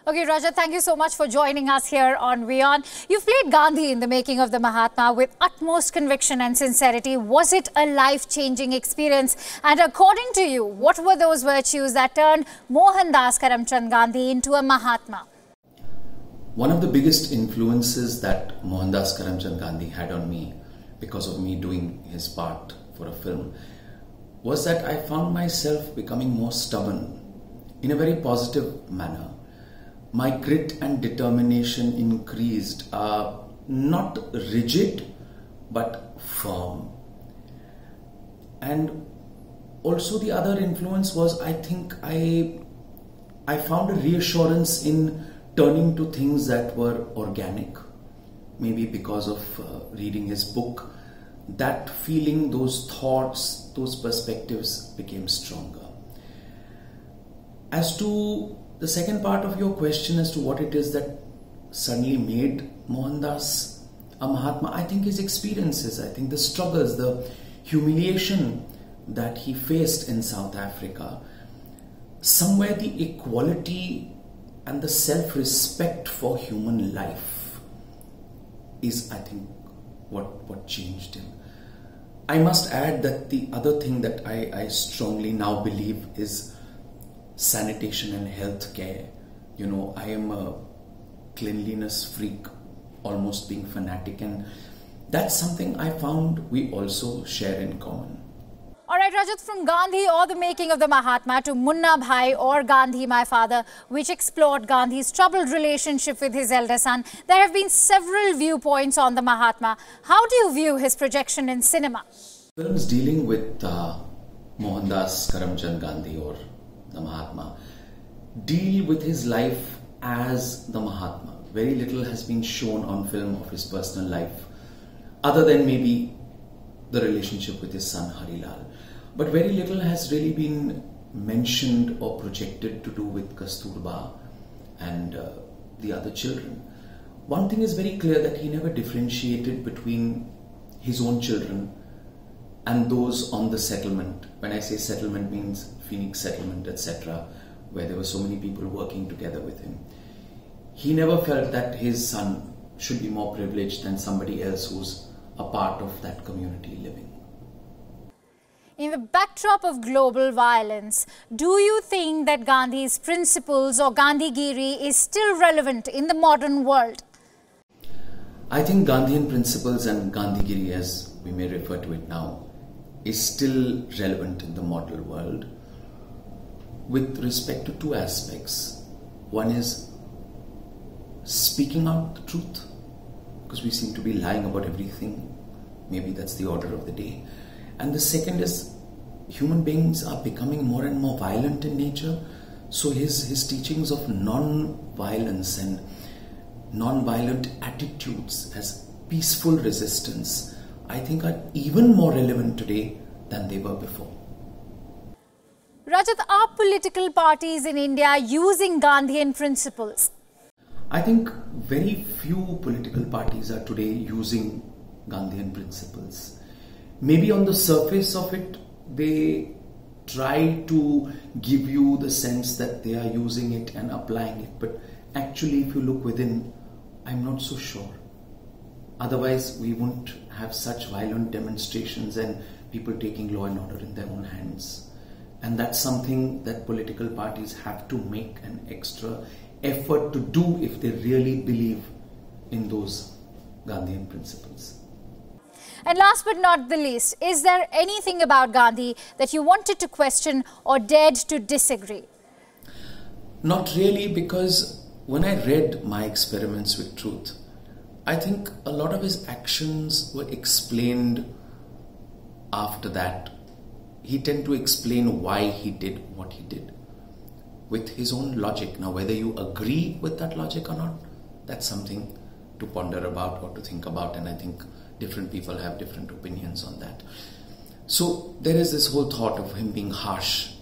Okay, Rajat, thank you so much for joining us here on Wion. You've played Gandhi in the making of the Mahatma with utmost conviction and sincerity. Was it a life-changing experience? And according to you, what were those virtues that turned Mohandas Karamchand Gandhi into a Mahatma? One of the biggest influences that Mohandas Karamchand Gandhi had on me, because of me doing his part for a film, was that I found myself becoming more stubborn in a very positive manner. My grit and determination increased, not rigid but firm. And also the other influence was, I think I found a reassurance in turning to things that were organic. Maybe because of reading his book, that feeling, those thoughts, those perspectives became stronger. As to the second part of your question as to what it is that suddenly made Mohandas a Mahatma, I think his experiences, I think the struggles, the humiliation that he faced in South Africa, somewhere the equality and the self-respect for human life is, I think, what changed him. I must add that the other thing that I strongly now believe is sanitation and health care. You know, I am a cleanliness freak, almost being fanatic, and that's something I found we also share in common. Alright, Rajat, from Gandhi or the making of the Mahatma to Munna Bhai or Gandhi, My Father, which explored Gandhi's troubled relationship with his elder son, there have been several viewpoints on the Mahatma. How do you view his projection in cinema? Films dealing with Mohandas Karamchand Gandhi or the Mahatma deal with his life as the Mahatma. Very little has been shown on film of his personal life, other than maybe the relationship with his son Harilal. But very little has really been mentioned or projected to do with Kasturba and the other children. One thing is very clear, that he never differentiated between his own children and those on the settlement. When I say settlement, means Phoenix settlement, etc., where there were so many people working together with him. He never felt that his son should be more privileged than somebody else who's a part of that community living. In the backdrop of global violence, do you think that Gandhi's principles or Gandhigiri is still relevant in the modern world? I think Gandhian principles and Gandhigiri, as we may refer to it now, is still relevant in the modern world with respect to two aspects. One is speaking out the truth, because we seem to be lying about everything. Maybe that's the order of the day. And the second is, human beings are becoming more and more violent in nature. So his teachings of non-violence and non-violent attitudes as peaceful resistance, I think, are even more relevant today than they were before. Rajat, are political parties in India using Gandhian principles? I think very few political parties are today using Gandhian principles. Maybe on the surface of it, they try to give you the sense that they are using it and applying it. But actually, if you look within, I'm not so sure. Otherwise, we wouldn't have such violent demonstrations and people taking law and order in their own hands. And that's something that political parties have to make an extra effort to do if they really believe in those Gandhian principles. And last but not the least, is there anything about Gandhi that you wanted to question or dared to disagree? Not really, because when I read My Experiments with Truth, I think a lot of his actions were explained after that. He tended to explain why he did what he did with his own logic. Now, whether you agree with that logic or not, that's something to ponder about or to think about, and I think different people have different opinions on that. So there is this whole thought of him being harsh,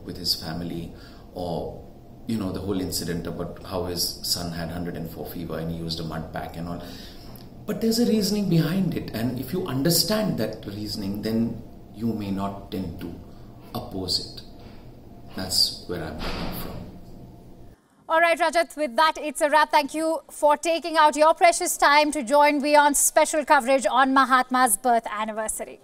with his family, or the whole incident about how his son had 104 fever and he used a mud pack and all. But there's a reasoning behind it, and if you understand that reasoning, then you may not tend to oppose it. That's where I'm coming from. All right, Rajat, with that, it's a wrap. Thank you for taking out your precious time to join Wion's special coverage on Mahatma's birth anniversary.